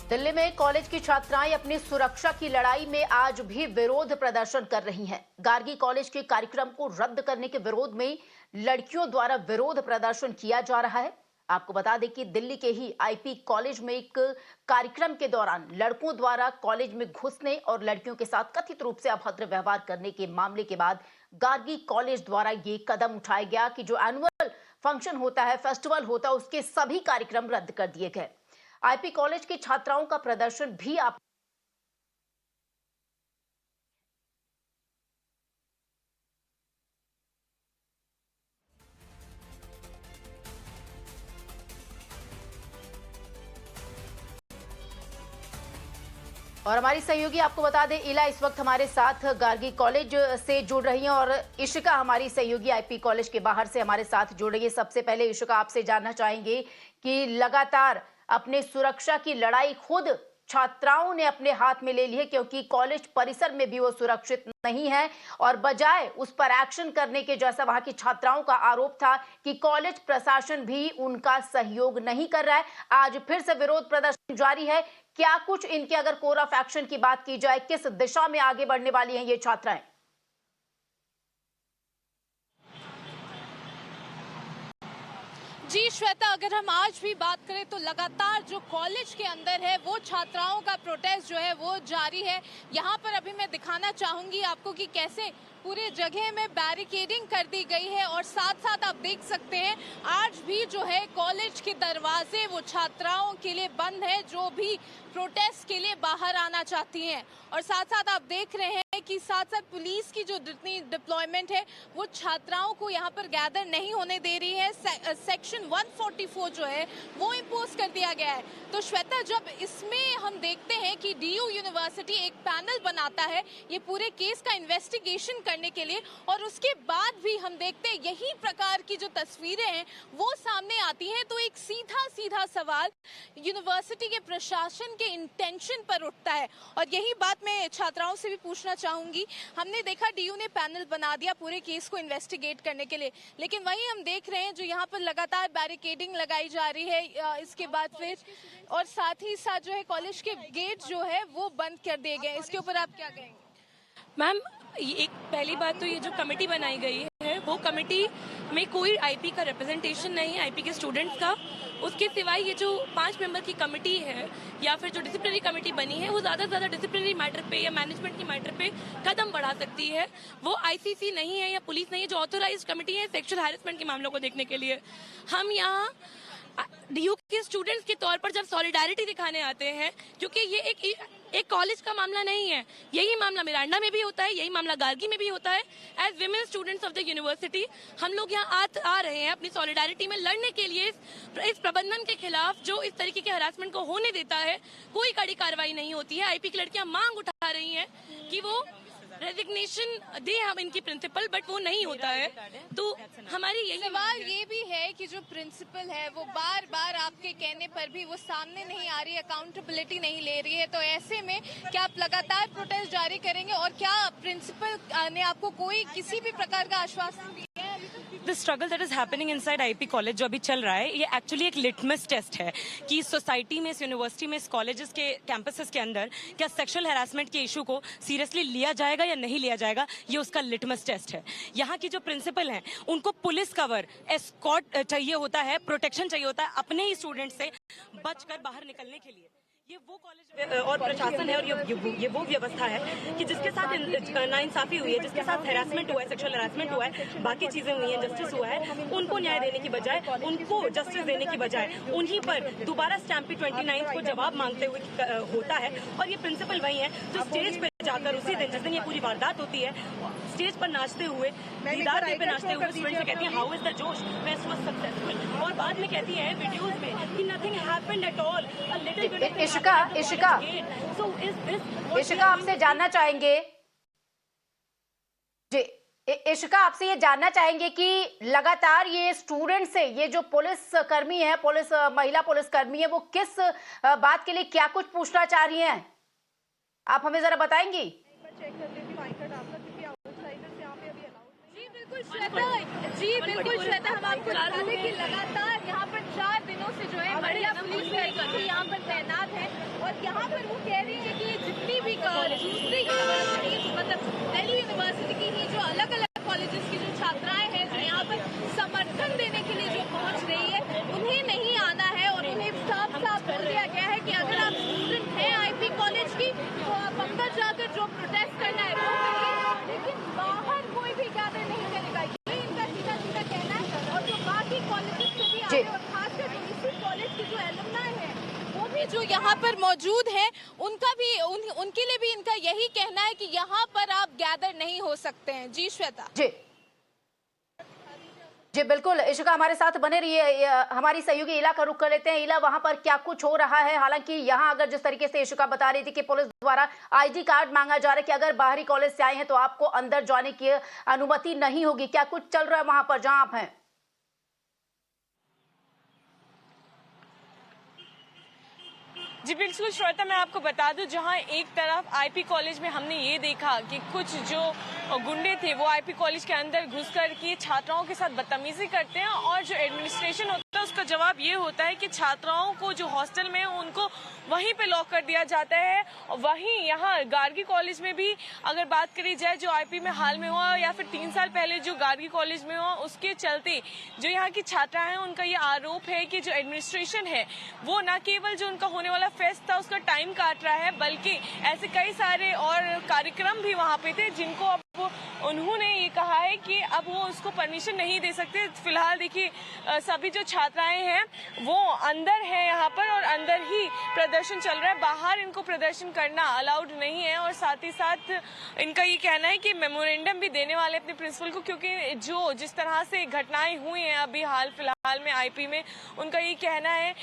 दिल्ली में कॉलेज की छात्राएं अपनी सुरक्षा की लड़ाई में आज भी विरोध प्रदर्शन कर रही हैं। गार्गी कॉलेज के कार्यक्रम को रद्द करने के विरोध में लड़कियों द्वारा विरोध प्रदर्शन किया जा रहा है। आपको बता दें कि दिल्ली के ही आईपी कॉलेज में एक कार्यक्रम के दौरान लड़कों द्वारा कॉलेज में घुसने और लड़कियों के साथ कथित रूप से अभद्र व्यवहार करने के मामले के बाद गार्गी कॉलेज द्वारा ये कदम उठाया गया कि जो एनुअल फंक्शन होता है, फेस्टिवल होता है, उसके सभी कार्यक्रम रद्द कर दिए गए। आईपी कॉलेज की छात्राओं का प्रदर्शन भी आप और हमारी सहयोगी आपको बता दें, इला इस वक्त हमारे साथ गार्गी कॉलेज से जुड़ रही हैं और इशिका हमारी सहयोगी आईपी कॉलेज के बाहर से हमारे साथ जुड़ रही है। सबसे पहले इशिका, आपसे जानना चाहेंगे कि लगातार अपने सुरक्षा की लड़ाई खुद छात्राओं ने अपने हाथ में ले ली है, क्योंकि कॉलेज परिसर में भी वो सुरक्षित नहीं है और बजाय उस पर एक्शन करने के, जैसा वहां की छात्राओं का आरोप था कि कॉलेज प्रशासन भी उनका सहयोग नहीं कर रहा है, आज फिर से विरोध प्रदर्शन जारी है। क्या कुछ इनके, अगर कोर ऑफ एक्शन की बात की जाए, किस दिशा में आगे बढ़ने वाली हैं ये छात्राएं? जी श्वेता, अगर हम आज भी बात करें तो लगातार जो कॉलेज के अंदर है वो छात्राओं का प्रोटेस्ट जो है वो जारी है। यहाँ पर अभी मैं दिखाना चाहूंगी आपको कि कैसे पूरे जगह में बैरिकेडिंग कर दी गई है और साथ साथ आप देख सकते हैं आज भी जो है कॉलेज के दरवाजे वो छात्राओं के लिए बंद है जो भी प्रोटेस्ट के लिए बाहर आना चाहती हैं। और साथ साथ आप देख रहे हैं कि साथ साथ पुलिस की जो जितनी डिप्लॉयमेंट है वो छात्राओं को यहाँ पर गैदर नहीं होने दे रही है। सेक्शन 144 जो है वो इम्पोज कर दिया गया है। तो श्वेता, जब इसमें हम देखते हैं कि डीयू यूनिवर्सिटी एक पैनल बनाता है ये पूरे केस का इन्वेस्टिगेशन करने के लिए, और उसके बाद भी हम देखते हैं यही प्रकार की जो तस्वीरें हैं वो सामने आती हैं, तो एक सीधा सीधा सवाल यूनिवर्सिटी के प्रशासन के इंटेंशन पर उठता है। और यही बात मैं छात्राओं से भी पूछना चाहूंगी। हमने देखा डीयू ने पैनल बना दिया पूरे केस को इन्वेस्टिगेट करने के लिए, लेकिन वहीं हम देख रहे हैं जो यहाँ पर लगातार बैरिकेडिंग लगाई जा रही है, इसके बाद फिर और साथ ही साथ जो है कॉलेज के गेट जो है वो बंद कर दिए गए। इसके ऊपर आप क्या कहेंगे? मैम, एक पहली बात तो ये जो कमेटी बनाई गई है वो कमेटी में कोई आईपी का रिप्रेजेंटेशन नहीं है, आईपी के स्टूडेंट्स का। उसके सिवाय ये जो 5 मेंबर की कमेटी है या फिर जो डिसिप्लिनरी कमेटी बनी है वो ज़्यादा से ज़्यादा डिसिप्लिनरी मैटर पे या मैनेजमेंट की मैटर पे कदम बढ़ा सकती है। वो आईसीसी नहीं है या पुलिस नहीं है जो ऑथोराइज कमेटी है सेक्सुअल हैरेसमेंट के मामलों को देखने के लिए। हम यहाँ डीयू के स्टूडेंट्स के तौर पर जब सॉलिडारिटी दिखाने आते हैं, क्योंकि ये एक कॉलेज का मामला नहीं है, यही मामला मिरांडा में भी होता है, यही मामला गार्गी में भी होता है। As women students of the university हम लोग यहाँ आ रहे हैं अपनी सॉलिडारिटी में लड़ने के लिए इस प्रबंधन के खिलाफ जो इस तरीके के हरासमेंट को होने देता है। कोई कड़ी कार्रवाई नहीं होती है। आईपी की लड़कियां मांग उठा रही हैं कि वो रेजिग्नेशन दे हम इनकी प्रिंसिपल, बट वो नहीं होता है। तो हमारी यही सवाल ये भी है कि जो प्रिंसिपल है वो बार बार आपके कहने पर भी वो सामने नहीं आ रही है, अकाउंटेबिलिटी नहीं ले रही है। तो ऐसे में क्या आप लगातार प्रोटेस्ट जारी करेंगे और क्या प्रिंसिपल ने आपको कोई किसी भी प्रकार का आश्वासन दिया है? The struggle that is happening inside IP college जो अभी चल रहा है ये एक्चुअली एक लिटमस टेस्ट है कि इस सोसाइटी में, इस यूनिवर्सिटी में, इस कॉलेजेस के कैंपसेस के अंदर क्या सेक्सुअल हैरासमेंट के इशू को सीरियसली लिया जाएगा या नहीं लिया जाएगा, ये उसका लिटमस टेस्ट है। यहाँ की जो प्रिंसिपल हैं उनको पुलिस कवर, एस्कॉर्ट चाहिए होता है, प्रोटेक्शन चाहिए होता है अपने ही स्टूडेंट से बचकर बाहर निकलने के लिए। ये वो कॉलेज और प्रशासन है और ये वो व्यवस्था है कि जिसके साथ नाइंसाफी हुई है, जिसके साथ हैरासमेंट हुआ है, सेक्सुअल हैरासमेंट हुआ है, बाकी चीजें हुई हैं, जस्टिस हुआ है, उनको न्याय देने की बजाय, उनको जस्टिस देने की बजाय उन्हीं पर दोबारा स्टैम्पी 29 को जवाब मांगते हुए होता है। और ये प्रिंसिपल वही है जो स्टेज पे जाकर उसी दिन जिस दिन ये पूरी वारदात होती है स्टेज पर नाचते हुए, दीदार पे नाचते हुए स्टूडेंट से कहती है हाउ इज द जोश, फेस्ट वाज सक्सेसफुल, और बाद में कहती है वीडियोस में कि nothing happened at all, a little bit. Ishika आपसे जानना चाहेंगे जी, इशिका आपसे ये जानना चाहेंगे कि लगातार ये स्टूडेंट से, ये जो पुलिस कर्मी है, महिला पुलिस कर्मी है, वो किस बात के लिए क्या कुछ पूछना चाह रही हैं, आप हमें जरा बताएंगी? बिल्कुल श्वेता, जी बिल्कुल श्वेता, हम आपको बता दें कि लगातार यहाँ पर 4 दिनों से जो है महिला पुलिस यहाँ पर तैनात है और यहाँ पर वो कह रही है कि जितनी भी दूसरी यूनिवर्सिटी, मतलब दिल्ली यूनिवर्सिटी की ही जो अलग अलग कॉलेजेस की जो छात्राएं हैं जो यहाँ पर समर्थन देने के लिए जो पहुँच रही है, उन्हें नहीं आना है और उन्हें साफ साफ बोल दिया गया है कि अगर आप स्टूडेंट हैं आईपी कॉलेज की तो आप अंदर जाकर जो प्रोटेस्ट करना है वो करिए, लेकिन बाहर कोई भी गैदर नहीं करेगा, ये इनका सीधा सीधा कहना है। और जो बाकी कॉलेजेस से भी आए और खासकर जो इसी कॉलेज की जो एलुमनाई है वो भी जो यहाँ पर मौजूद है, उनका भी उनके लिए भी इनका यही कहना है कि यहाँ पर आप गैदर नहीं हो सकते हैं। जी श्वेता। जी जी बिल्कुल, इशिका हमारे साथ बने रहिए। हमारी सहयोगी इला का रुख कर लेते हैं। इला, वहां पर क्या कुछ हो रहा है? हालांकि यहाँ अगर जिस तरीके से इशिका बता रही थी कि पुलिस द्वारा आईडी कार्ड मांगा जा रहा है कि अगर बाहरी कॉलेज से आए हैं तो आपको अंदर जाने की अनुमति नहीं होगी, क्या कुछ चल रहा है वहां पर जहां आप हैं? जी बिल्कुल श्वेता, मैं आपको बता दूं, जहां एक तरफ आईपी कॉलेज में हमने ये देखा कि कुछ जो गुंडे थे वो आईपी कॉलेज के अंदर घुसकर के छात्राओं के साथ बदतमीजी करते हैं और जो एडमिनिस्ट्रेशन होता है उसका जवाब ये होता है कि छात्राओं को जो हॉस्टल में उनको वहीं पे लॉक कर दिया जाता है। वहीं यहाँ गार्गी कॉलेज में भी अगर बात करी जाए, जो आईपी में हाल में हुआ या फिर 3 साल पहले जो गार्गी कॉलेज में हुआ, उसके चलते जो यहाँ की छात्रा हैं उनका ये आरोप है कि जो एडमिनिस्ट्रेशन है वो न केवल जो उनका होने वाला फेस्ट था उसका टाइम काट रहा है, बल्कि ऐसे कई सारे और कार्यक्रम भी वहाँ पे थे जिनको अब उन्होंने ये कहा है कि अब वो उसको परमिशन नहीं दे सकते। फिलहाल देखिए सभी जो छात्राएं हैं वो अंदर है यहाँ पर और अंदर ही प्रदर्शन चल रहा है, बाहर इनको प्रदर्शन करना अलाउड नहीं है। और साथ ही साथ इनका ये कहना है कि मेमोरेंडम भी देने वाले अपने प्रिंसिपल को, क्योंकि जो जिस तरह से घटनाएं हुई हैं अभी हाल फिलहाल में आईपी में, उनका ये कहना है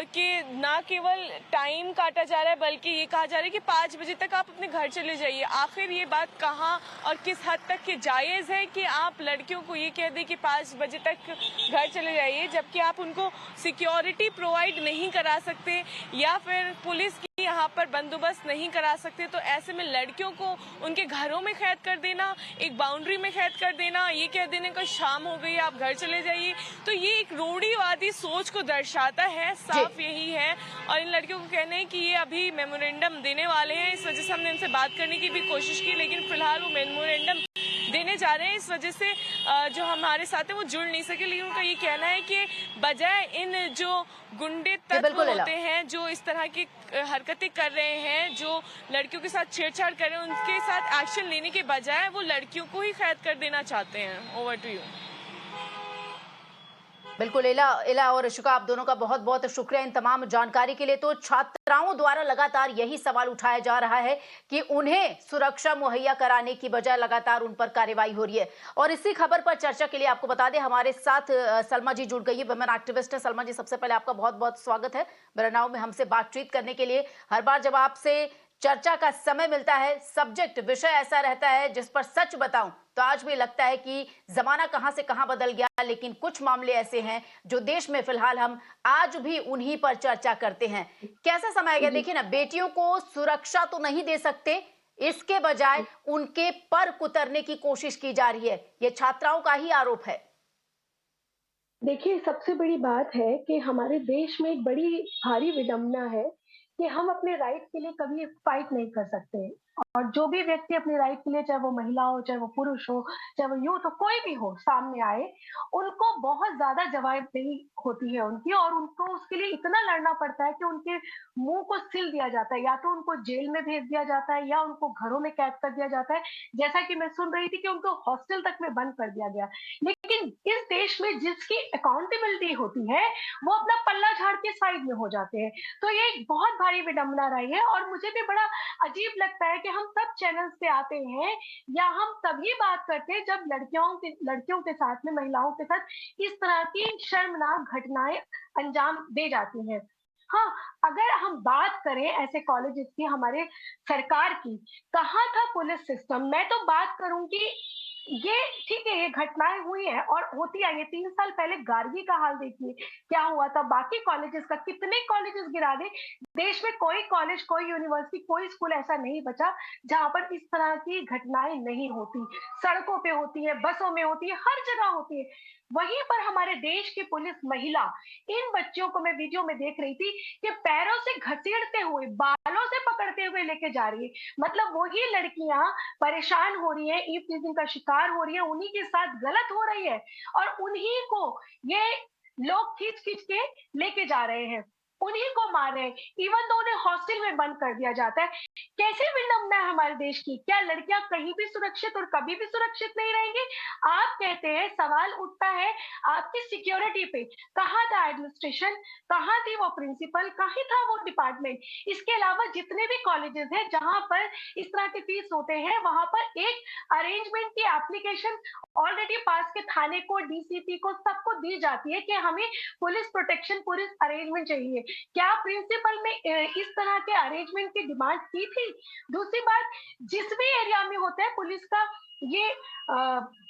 कि ना केवल टाइम काटा जा रहा है बल्कि ये कहा जा रहा है कि 5 बजे तक आप अपने घर चले जाइए। आखिर ये बात कहाँ और किस हद तक के जायज़ है कि आप लड़कियों को ये कह दें कि 5 बजे तक घर चले जाइए, जबकि आप उनको सिक्योरिटी प्रोवाइड नहीं करा सकते या फिर पुलिस की यहाँ पर बंदोबस्त नहीं करा सकते। तो ऐसे में लड़कियों को उनके घरों में कैद कर देना, एक बाउंड्री में कैद कर देना, ये कह देने का शाम हो गई आप घर चले जाइए, तो ये एक रूढ़िवादी सोच को दर्शाता है, साफ यही है। और इन लड़कियों को कहना है कि ये अभी मेमोरेंडम देने वाले हैं, इस वजह से हमने उनसे बात करने की भी कोशिश की, लेकिन फिलहाल वो मेमोरेंडम देने जा रहे हैं, इस वजह से जो हमारे साथ है वो जुड़ नहीं सके। लेकिन उनका ये कहना है कि बजाय इन जो गुंडे तत्व होते हैं जो इस तरह की हरकतें कर रहे हैं, जो लड़कियों के साथ छेड़छाड़ कर रहे हैं, उनके साथ एक्शन लेने के बजाय वो लड़कियों को ही कैद कर देना चाहते हैं। Over to you. बिल्कुल इला और इशिका, आप दोनों का बहुत बहुत शुक्रिया इन तमाम जानकारी के लिए। तो छात्राओं द्वारा लगातार यही सवाल उठाया जा रहा है कि उन्हें सुरक्षा मुहैया कराने की बजाय लगातार उन पर कार्रवाई हो रही है। और इसी खबर पर चर्चा के लिए आपको बता दें हमारे साथ सलमा जी जुड़ गई है, वुमेन एक्टिविस्ट है। सलमा जी, सबसे पहले आपका बहुत बहुत स्वागत है बेरनाऊ में हमसे बातचीत करने के लिए। हर बार जब आपसे चर्चा का समय मिलता है, सब्जेक्ट विषय ऐसा रहता है जिस पर सच बताऊं तो आज भी लगता है कि जमाना कहां से कहां बदल गया, लेकिन कुछ मामले ऐसे हैं जो देश में फिलहाल हम आज भी उन्हीं पर चर्चा करते हैं। कैसा समय गया? देखिए ना, बेटियों को सुरक्षा तो नहीं दे सकते, इसके बजाय उनके पर कुतरने की कोशिश की जा रही है, ये छात्राओं का ही आरोप है। देखिए, सबसे बड़ी बात है कि हमारे देश में एक बड़ी भारी विडंबना है कि हम अपने राइट के लिए कभी फाइट नहीं कर सकते। और जो भी व्यक्ति अपने राइट के लिए, चाहे वो महिला हो, चाहे वो पुरुष हो, चाहे वो यूथ हो, कोई भी हो, सामने आए, उनको बहुत ज़्यादा जवाबदेही होती है उनकी, और उनको उसके लिए इतना लड़ना पड़ता है कि उनके मुँह को सिल दिया जाता है, या तो उनको जेल में भेज दिया जाता है या उनको घरों में कैद कर दिया जाता है। जैसा कि मैं सुन रही थी कि उनको हॉस्टल तक में बंद कर दिया गया। लेकिन इस देश में जिसकी अकाउंटेबिलिटी होती है, वो अपना पल्ला झाड़ के साइड में हो जाते हैं। तो ये एक बहुत भारी विडंबना रही है, और मुझे भी बड़ा अजीब लगता है कि हम तब चैनल्स पे आते हैं या हम तभी बात करते हैं जब लड़कियों के साथ में, महिलाओं के साथ इस तरह की शर्मनाक घटनाएं अंजाम दे जाती हैं। हाँ, अगर हम बात करें ऐसे कॉलेजेस की, हमारे सरकार की, कहाँ था पुलिस सिस्टम? मैं तो बात करूंगी ये ठीक है, ये घटनाएं हुई हैं और होती आई है। 3 साल पहले गार्गी का हाल देखिए क्या हुआ था, बाकी कॉलेजेस का, कितने कॉलेजेस गिरा दे। देश में कोई कॉलेज, कोई यूनिवर्सिटी, कोई स्कूल ऐसा नहीं बचा जहां पर इस तरह की घटनाएं नहीं होती। सड़कों पे होती है, बसों में होती है, हर जगह होती है। वहीं पर हमारे देश की पुलिस महिला इन बच्चियों को, मैं वीडियो में देख रही थी कि पैरों से घसीटते हुए, बालों से पकड़ते हुए लेके जा रही है। मतलब वही लड़कियां परेशान हो रही है, ईव टीजिंग का शिकार हो रही है, उन्हीं के साथ गलत हो रही है और उन्हीं को ये लोग खींच खींच के लेके जा रहे हैं, उन्हीं को मार रहे हैं। इवन तो उन्हें हॉस्टल में बंद कर दिया जाता है। कैसे विडंबना है हमारे देश की। क्या लड़कियां कहीं भी सुरक्षित और कभी भी सुरक्षित नहीं रहेंगी? आप कहते हैं, सवाल उठता है आपकी सिक्योरिटी पे। कहाँ था एडमिनिस्ट्रेशन, कहाँ थी वो प्रिंसिपल, कहीं था वो डिपार्टमेंट? इसके अलावा जितने भी कॉलेजेस हैं जहां पर इस तरह के फीस होते हैं, वहां पर एक अरेंजमेंट की एप्लीकेशन ऑलरेडी पास के थाने को, डीसीपी को, सबको दी जाती है कि हमें पुलिस प्रोटेक्शन, पुलिस अरेंजमेंट चाहिए। क्या प्रिंसिपल में इस तरह के अरेंजमेंट की डिमांड की थी? दूसरी बात, जिस भी एरिया में होता है पुलिस का ये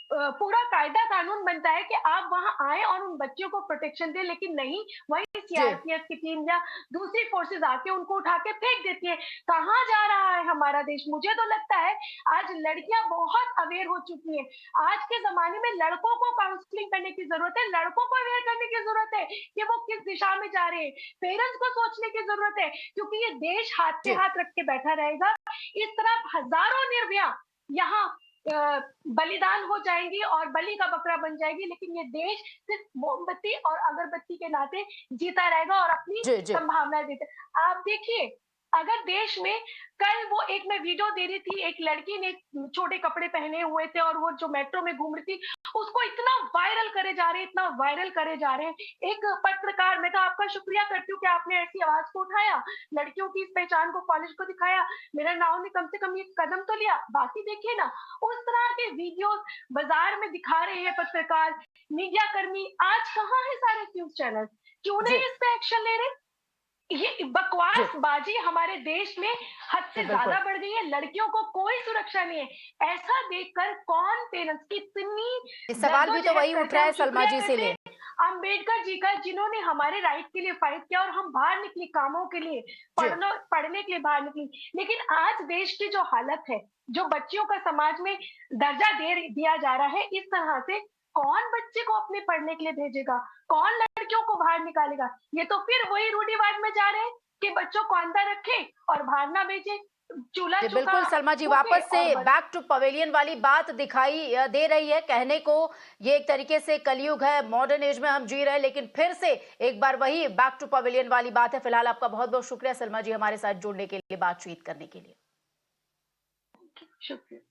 पूरा कायदा कानून बनता है कि आप वहां आए और उन बच्चों को प्रोटेक्शन दें, लेकिन नहीं, वही जी सीआरपीएफ की टीम या दूसरी फोर्सेस आके उनको उठा के फेंक देती है। कहाँ जा रहा है हमारा देश? मुझे तो लगता है आज लड़कियां बहुत अवेयर हो चुकी हैं। आज के जमाने में लड़कों को काउंसलिंग करने की जरूरत है, लड़कों को अवेयर करने की जरूरत है कि वो किस दिशा में जा रहे हैं। पेरेंट्स को सोचने की जरूरत है, क्योंकि ये देश हाथ पे जी हाथ रख के बैठा रहेगा। इस तरह हजारों निर्भया यहाँ बलिदान हो जाएंगी और बलि का बकरा बन जाएगी, लेकिन ये देश सिर्फ मोमबत्ती और अगरबत्ती के नाते जीता रहेगा और अपनी जी जी संभावनाएं देते। आप देखिए, अगर देश में कल वो एक, मैं वीडियो दे रही थी, एक लड़की ने छोटे कपड़े पहने हुए थे और वो जो मेट्रो में घूम रही थी, उसको इतना वायरल करे जा रहे हैं, इतना वायरल करे जा रहे हैं। एक पत्रकार, मैं तो आपका शुक्रिया करती हूँ कि आपने ऐसी आवाज को उठाया, लड़कियों की इस पहचान को, कॉलेज को दिखाया, मेरा नाम ने कम से कम ये कदम तो लिया। बाकी देखिए ना, उस तरह के वीडियोस बाजार में दिखा रहे हैं पत्रकार, मीडिया कर्मी। आज कहाँ है सारे न्यूज चैनल? क्यों जी नहीं इस पे एक्शन ले रहे? ये जी बकवासबाजी हमारे देश में हद जी से बिल्कुल। ज्यादा बढ़ गई है। लड़कियों को कोई सुरक्षा नहीं है। ऐसा देखकर कौन पेरेंट्स ये कितनी सवाल भी तो जद्दोजहद वही उठ करते रहा हैं। है हम सलमा शुक्रिया जी करते इसीलिए। हैं अंबेडकर जी का, जिन्होंने हमारे राइट के लिए फाइट किया और हम बाहर निकली कामों के लिए, जी पढ़ने के लिए बाहर निकली। लेकिन आज देश की जो हालत है, जो बच्चियों का समाज में दर्जा दे दिया जा रहा है इस तरह से, कौन बच्चे को अपने पढ़ने के लिए भेजेगा? कौन लड़कियों को बाहर निकालेगा? ये तो फिर वही रूढ़िवाद में जा रहे हैं कि बच्चों को अंदर रखे और बाहर ना भेजे, चूल्हा जी चूल्हा बिल्कुल सलमा जी, फूके वापस से और बैक टू पवेलियन वाली बात दिखाई दे रही है। कहने को ये एक तरीके से कलयुग है, मॉडर्न एज में हम जी रहे हैं, लेकिन फिर से एक बार वही बैक टू पवेलियन वाली बात है। फिलहाल आपका बहुत बहुत शुक्रिया सलमा जी, हमारे साथ जुड़ने के लिए, बातचीत करने के लिए। शुक्रिया।